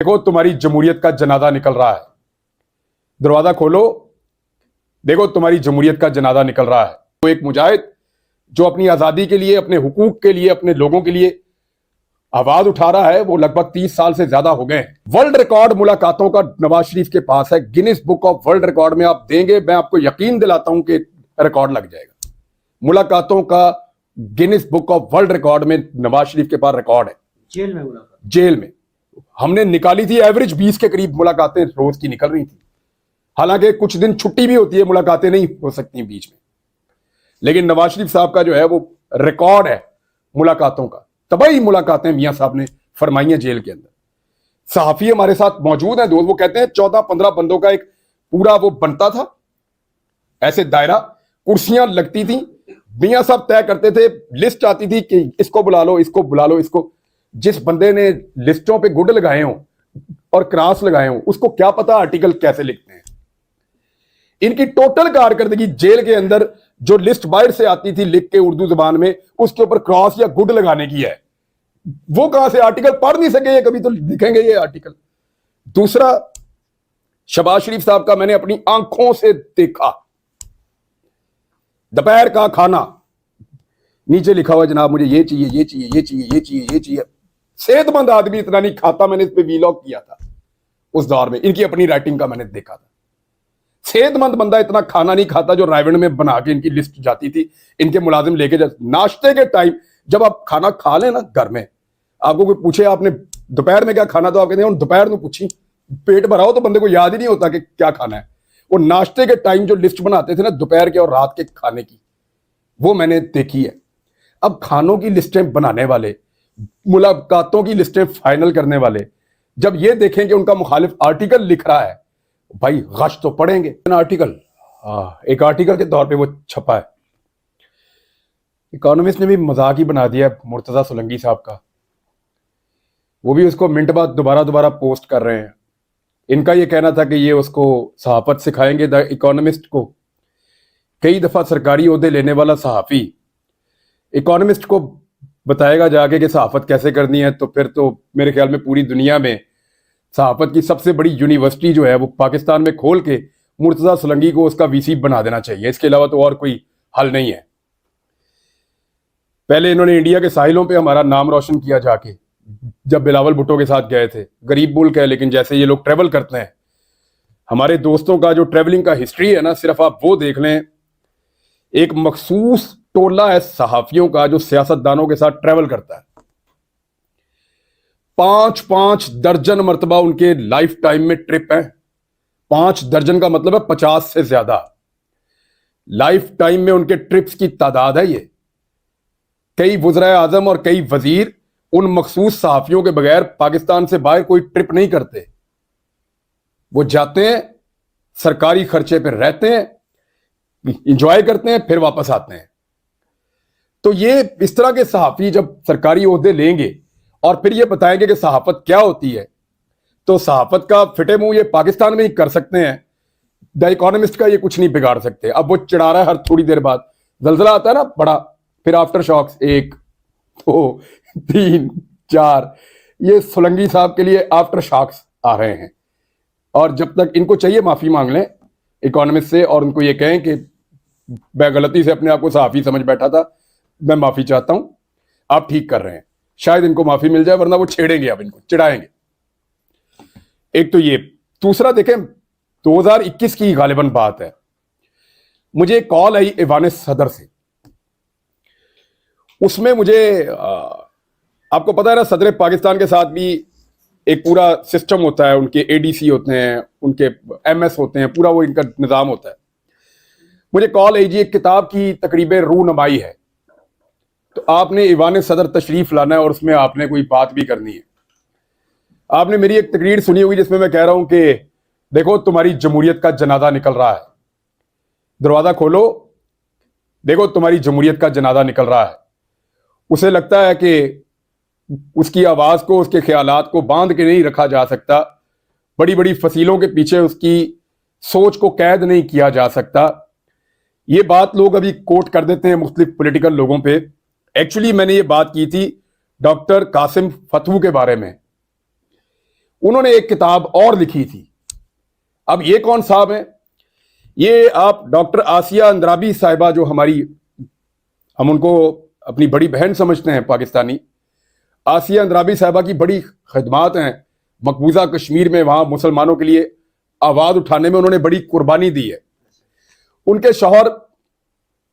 देखो तुम्हारी जमहूरियत का जनाजा निकल रहा है। दरवाजा खोलो, देखो तुम्हारी जमहूरियत का जनाजा निकल रहा है। वो एक मुजाहिद जो अपनी आजादी के लिए, अपने हुकूक के लिए, अपने लोगों के लिए आवाज उठा रहा है, वो लगभग 30 साल से ज्यादा हो गए हैं। वर्ल्ड रिकॉर्ड मुलाकातों का नवाज शरीफ के पास है। Guinness book of world record में आप देंगे, मैं आपको यकीन दिलाता हूं कि रिकॉर्ड लग जाएगा। मुलाकातों का Guinness book of world record में नवाज शरीफ के पास रिकॉर्ड है। जेल में मुलाकात, जेल में हमने निकाली थी, एवरेज 20 के करीब मुलाकातें रोज की निकल रही थी। हालांकि कुछ दिन छुट्टी भी होती है, मुलाकातें नहीं हो सकती बीच में, लेकिन नवाज शरीफ साहब का जो है वो रिकॉर्ड है मुलाकातों का। तबाही मुलाकातें मियां साहब ने फरमाई हैं जेल के अंदर। सहाफी हमारे साथ मौजूद हैं दोस्त, वो कहते हैं 14-15 बंदों का एक पूरा वो बनता था ऐसे दायरा, कुर्सियां लगती थी, मियां साहब तय करते थे, लिस्ट आती थी कि इसको बुला लो, इसको बुला लो, इसको। जिस बंदे ने लिस्टों पे गुड लगाए हों और क्रॉस लगाए हों, उसको क्या पता आर्टिकल कैसे लिखते हैं। इनकी टोटल कारकर्दगी जेल के अंदर जो लिस्ट बाहर से आती थी लिख के उर्दू जुबान में, उसके ऊपर क्रॉस या गुड लगाने की है। वो कहां से आर्टिकल पढ़ नहीं सके, ये कभी तो लिखेंगे ये आर्टिकल। दूसरा, शहबाज शरीफ साहब का मैंने अपनी आंखों से देखा, दोपहर का खाना नीचे लिखा हुआ जनाब मुझे ये चाहिए, ये चाहिए, ये चाहिए, ये चाहिए, ये चाहिए। सेहतमंद आदमी इतना नहीं खाता। मैंने इस पे वीलॉग किया था उस दौर में, इनकी अपनी राइटिंग का मैंने देखा था। सेहतमंद बंदा इतना खाना नहीं खाता जो रायवंड में बना के इनकी लिस्ट जाती थी, इनके मुलाजिम लेके जाते। नाश्ते के टाइम जब आप खाना खा लें ना घर में, आपको कोई पूछे आपने दोपहर में क्या खाना, तो आप कहते हैं दोपहर में पूछी, पेट भरा हो तो बंदे को याद ही नहीं होता कि क्या खाना है। वो नाश्ते के टाइम जो लिस्ट बनाते थे ना दोपहर के और रात के खाने की, वो मैंने देखी है। अब खानों की लिस्टें बनाने वाले, मुलाकातों की लिस्टें फाइनल करने वाले जब ये देखें कि उनका मुखालिफ आर्टिकल लिख रहा है, भाई गश तो पढ़ेंगे आर्टिकल। एक आर्टिकल के तौर पे वो छपा है। इकोनॉमिस्ट ने भी मजाक ही बना दिया मुर्तजा सोलंकी साहब का, वो भी उसको मिनट बाद दोबारा पोस्ट कर रहे हैं। इनका ये कहना था कि ये उसको सहाफत सिखाएंगे द इकोनॉमिस्ट को। कई दफा सरकारी ओहदे लेने वाला सहाफी इकोनॉमिस्ट को बताएगा जाके कि सहाफत कैसे करनी है, तो फिर तो मेरे ख्याल में पूरी दुनिया में सहाफत की सबसे बड़ी यूनिवर्सिटी जो है वो पाकिस्तान में खोल के मुर्तजा सोलंकी को उसका वीसी बना देना चाहिए। इसके अलावा तो और कोई हल नहीं है। पहले इन्होंने इंडिया के साहिलों पे हमारा नाम रोशन किया जाके, जब बिलावल भुट्टो के साथ गए थे। गरीब मुल्क है, लेकिन जैसे ये लोग ट्रेवल करते हैं, हमारे दोस्तों का जो ट्रेवलिंग का हिस्ट्री है ना, सिर्फ आप वो देख लें। एक मखसूस टोला है सहाफियों का जो सियासतदानों के साथ ट्रेवल करता है। 5-5 दर्जन मरतबा उनके लाइफ टाइम में ट्रिप है। 5 दर्जन का मतलब है 50 से ज्यादा लाइफ टाइम में उनके ट्रिप्स की तादाद है ये। कई वज़राए आज़म और कई वजीर उन मखसूस सहाफियों के बगैर पाकिस्तान से बाहर कोई ट्रिप नहीं करते। वो जाते हैं, सरकारी खर्चे पर रहते हैं, इंजॉय करते हैं, फिर वापस आते हैं। तो ये इस तरह के सहाफी जब सरकारी ओहदे लेंगे और फिर ये बताएंगे कि सहाफत क्या होती है, तो सहाफत का फिटे मुंह ये पाकिस्तान में ही कर सकते हैं। द इकोनॉमिस्ट का ये कुछ नहीं बिगाड़ सकते। अब वो चिढ़ा रहा है हर थोड़ी देर बाद, जलजला आता है ना बड़ा, फिर आफ्टर शॉक्स 1 2 3 4, ये सोलंकी साहब के लिए आफ्टर शॉक्स आ रहे हैं। और जब तक इनको चाहिए माफी मांग लें इकोनॉमिस्ट से और उनको ये कहें कि मैं गलती से अपने आप को सहाफी समझ बैठा था, मैं माफी चाहता हूं, आप ठीक कर रहे हैं, शायद इनको माफी मिल जाए, वरना वो छेड़ेंगे, अब इनको चिढ़ाएंगे। एक तो ये। दूसरा देखें, 2021 की गालिबन बात है, मुझे कॉल आई ईवान सदर से। उसमें मुझे आपको पता है ना, सदर पाकिस्तान के साथ भी एक पूरा सिस्टम होता है, उनके एडीसी होते हैं, उनके एमएस होते हैं, पूरा वो इनका निजाम होता है। मुझे कॉल आई जी एक किताब की तकरीब रूनमाई है, तो आपने ईवान सदर तशरीफ लाना है और उसमें आपने कोई बात भी करनी है। आपने मेरी एक तकरीर सुनी होगी जिसमें मैं कह रहा हूं कि देखो तुम्हारी जमहूरियत का जनाजा निकल रहा है। दरवाजा खोलो, देखो तुम्हारी जमहूरियत का जनाजा निकल रहा है। उसे लगता है कि उसकी आवाज को, उसके ख्यालात को बांध के नहीं रखा जा सकता, बड़ी बड़ी फसीलों के पीछे उसकी सोच को कैद नहीं किया जा सकता। ये बात लोग अभी कोट कर देते हैं मुख्तलिफ पॉलिटिकल लोगों पे। एक्चुअली मैंने ये बात की थी डॉक्टर कासिम फतू के बारे में। उन्होंने एक किताब और लिखी थी। अब ये कौन साहब हैं? ये आप डॉक्टर आसिया अंद्राबी साहिबा, जो हमारी, हम उनको अपनी बड़ी बहन समझते हैं पाकिस्तानी, आसिया अंद्राबी साहिबा की बड़ी खिदमात हैं मकबूजा कश्मीर में, वहां मुसलमानों के लिए आवाज उठाने में उन्होंने बड़ी कुर्बानी दी है। उनके शौहर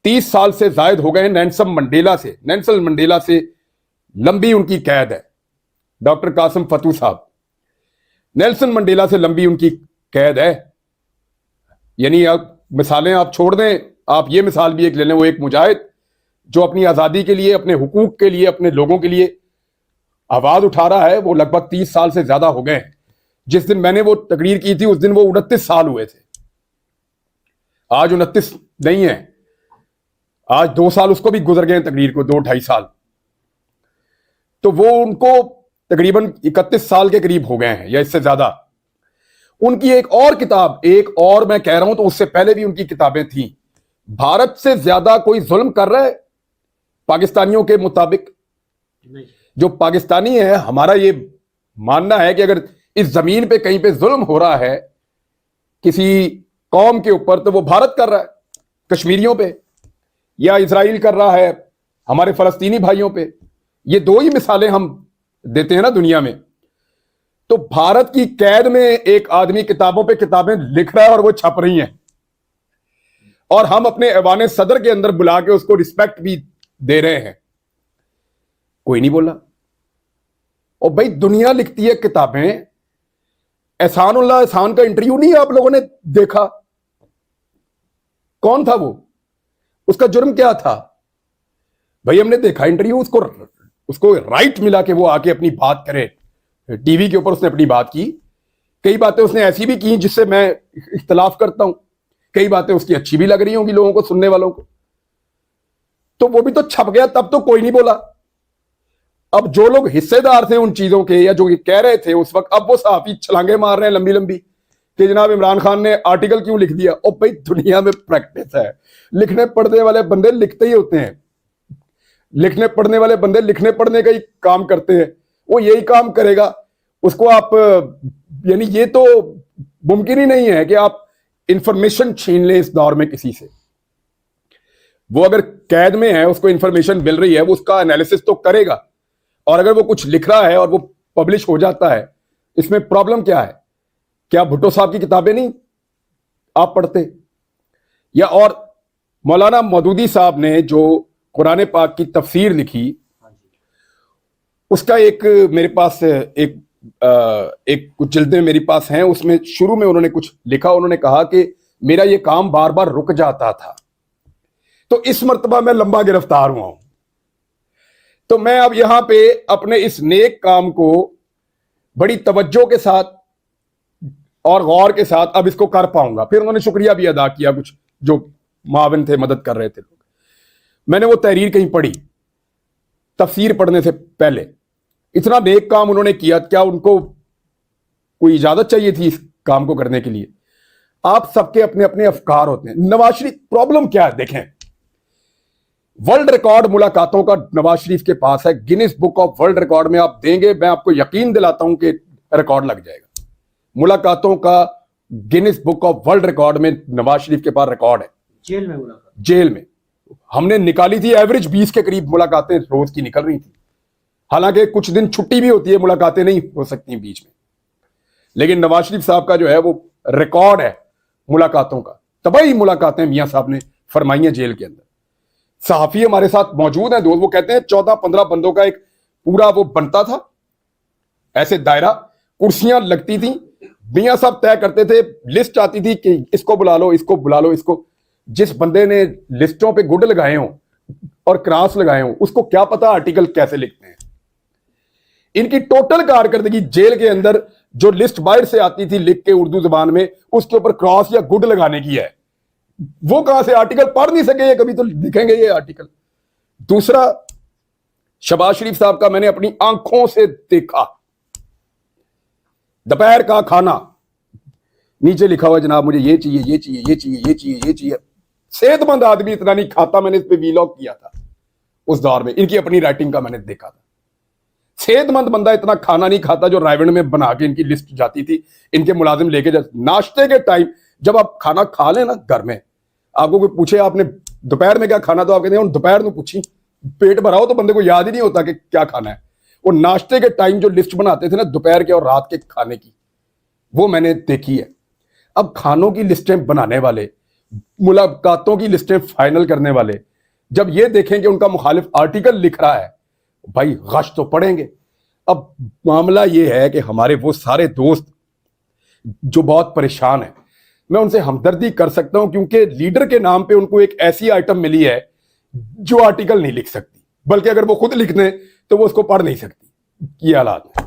30 साल से जायद हो गए नेल्सन मंडेला से लंबी उनकी कैद है। डॉक्टर कासिम फतू साहब, नेल्सन मंडेला से लंबी उनकी कैद है। यानी आप मिसालें आप छोड़ दें, आप ये मिसाल भी एक ले लें, वो एक मुजाहिद जो अपनी आजादी के लिए, अपने हुकूक के लिए, अपने लोगों के लिए आवाज उठा रहा है, वो लगभग 30 साल से ज्यादा हो गए हैं। जिस दिन मैंने वो तकरीर की थी उस दिन वो 29 साल हुए थे। आज 29 नहीं है, आज 2 साल उसको भी गुजर गए तकरीर को, 2-2.5 साल। तो वो उनको तकरीबन 31 साल के करीब हो गए हैं या इससे ज्यादा। उनकी एक और किताब, एक और मैं कह रहा हूं तो उससे पहले भी उनकी किताबें थी, भारत से ज्यादा कोई जुल्म कर रहा है पाकिस्तानियों के मुताबिक? नहीं। जो पाकिस्तानी है, हमारा ये मानना है कि अगर इस जमीन पे कहीं पे जुल्म हो रहा है किसी कौम के ऊपर, तो वो भारत कर रहा है कश्मीरियों पे, या इजराइल कर रहा है हमारे फलस्तीनी भाइयों पे। ये 2 ही मिसालें हम देते हैं ना दुनिया में। तो भारत की कैद में एक आदमी किताबों पे किताबें लिख रहा है और वो छप रही हैं, और हम अपने ऐवान सदर के अंदर बुला के उसको रिस्पेक्ट भी दे रहे हैं। कोई नहीं बोला। और भाई दुनिया लिखती है किताबें। एहसान का इंटरव्यू नहीं आप लोगों ने देखा? कौन था वो? उसका जुर्म क्या था? भाई हमने देखा इंटरव्यू, उसको राइट मिला कि वो आके अपनी बात करे। टीवी के ऊपर उसने अपनी बात की। कई बातें उसने ऐसी भी की जिससे मैं इख्तलाफ करता हूं, कई बातें उसकी अच्छी भी लग रही होंगी लोगों को, सुनने वालों को। तो वो भी तो छप गया, तब तो कोई नहीं बोला। अब जो लोग हिस्सेदार थे उन चीजों के, या जो कह रहे थे उस वक्त, अब वो सहाफी छलांगे मार रहे हैं लंबी लंबी कि जनाब इमरान खान ने आर्टिकल क्यों लिख दिया। और भाई दुनिया में प्रैक्टिस है, लिखने पढ़ने वाले बंदे लिखते ही होते हैं, लिखने पढ़ने वाले बंदे लिखने पढ़ने का ही काम करते हैं। वो यही काम करेगा, उसको आप, यानी ये तो मुमकिन ही नहीं है कि आप इंफॉर्मेशन छीन लें इस दौर में किसी से। वो अगर कैद में है, उसको इंफॉर्मेशन मिल रही है, वो उसका एनालिसिस तो करेगा। और अगर वो कुछ लिख रहा है और वो पब्लिश हो जाता है, इसमें प्रॉब्लम क्या है? क्या भुट्टो साहब की किताबें नहीं आप पढ़ते? या और मौलाना मौदूदी साहब ने जो कुरान पाक की तफसीर लिखी, उसका एक मेरे पास एक कुछ जिल्दें मेरे पास हैं, उसमें शुरू में उन्होंने कुछ लिखा। उन्होंने कहा कि मेरा ये काम बार बार रुक जाता था, तो इस मर्तबा मैं लंबा गिरफ्तार हुआ हूं, तो मैं अब यहां पे अपने इस नेक काम को बड़ी तवज्जो के साथ और गौर के साथ अब इसको कर पाऊंगा। फिर उन्होंने शुक्रिया भी अदा किया, कुछ जो मावन थे, मदद कर रहे थे लोग। मैंने वो तहरीर कहीं पढ़ी तफसीर पढ़ने से पहले। इतना नेक काम उन्होंने किया, क्या उनको कोई इजाजत चाहिए थी इस काम को करने के लिए? आप सबके अपने अपने अफकार होते हैं। नवाज शरीफ, प्रॉब्लम क्या है देखें, वर्ल्ड रिकॉर्ड मुलाकातों का नवाज शरीफ के पास है। Guinness book of world record में आप देंगे, मैं आपको यकीन दिलाता हूं कि रिकॉर्ड लग जाएगा। मुलाकातों का Guinness book of world record में नवाज शरीफ के पास रिकॉर्ड है। जेल में मुलाकात, जेल में हमने निकाली थी, एवरेज 20 के करीब मुलाकातें रोज की निकल रही थी। हालांकि कुछ दिन छुट्टी भी होती है, मुलाकातें नहीं हो सकती बीच में, लेकिन नवाज शरीफ साहब का जो है वो रिकॉर्ड है मुलाकातों का। तबाही मुलाकातें मियां साहब ने फरमाई हैं जेल के अंदर। सहाफी हमारे साथ मौजूद हैं दोस्त, वो कहते हैं 14-15 बंदों का एक पूरा वो बनता था, ऐसे दायरा, कुर्सियां लगती थी, मियां साहब तय करते थे, लिस्ट आती थी कि इसको बुला लो, इसको बुला लो, इसको। जिस बंदे ने लिस्टों पे गुड लगाए हों और क्रॉस लगाए हों, उसको क्या पता आर्टिकल कैसे लिखते हैं। इनकी टोटल कारकर्दगी जेल के अंदर जो लिस्ट बाहर से आती थी लिख के उर्दू जुबान में, उसके ऊपर क्रॉस या गुड लगाने की है। वो कहां से आर्टिकल पढ़ नहीं सके ये, कभी तो लिखेंगे ये आर्टिकल। दूसरा, शहबाज शरीफ साहब का मैंने अपनी आंखों से देखा, दोपहर का खाना नीचे लिखा हुआ जनाब मुझे ये चाहिए, ये चाहिए, ये चाहिए, ये चाहिए, ये चाहिए। सेहतमंद आदमी इतना नहीं खाता। मैंने इस पे वीलॉग किया था उस दौर में, इनकी अपनी राइटिंग का मैंने देखा था। सेहतमंद बंदा इतना खाना नहीं खाता जो रायवण में बना के इनकी लिस्ट जाती थी, इनके मुलाजिम लेके जाते। नाश्ते के टाइम जब आप खाना खा लें ना घर में, आपको कोई पूछे आपने दोपहर में क्या खाना, तो आप कहते हैं दोपहर में पूछी, पेट भराओ तो बंदे को याद ही नहीं होता कि क्या खाना है। वो नाश्ते के टाइम जो लिस्ट बनाते थे ना दोपहर के और रात के खाने की, वो मैंने देखी है। अब खानों की लिस्टें बनाने वाले, मुलाकातों की लिस्टें फाइनल करने वाले जब ये देखें कि उनका मुखालिफ आर्टिकल लिख रहा है, भाई गश तो पड़ेंगे। अब मामला ये है कि हमारे वो सारे दोस्त जो बहुत परेशान हैं, मैं उनसे हमदर्दी कर सकता हूं क्योंकि लीडर के नाम पे उनको एक ऐसी आइटम मिली है जो आर्टिकल नहीं लिख सकती, बल्कि अगर वो खुद लिख दें तो वो उसको पढ़ नहीं सकती। ये हालात है।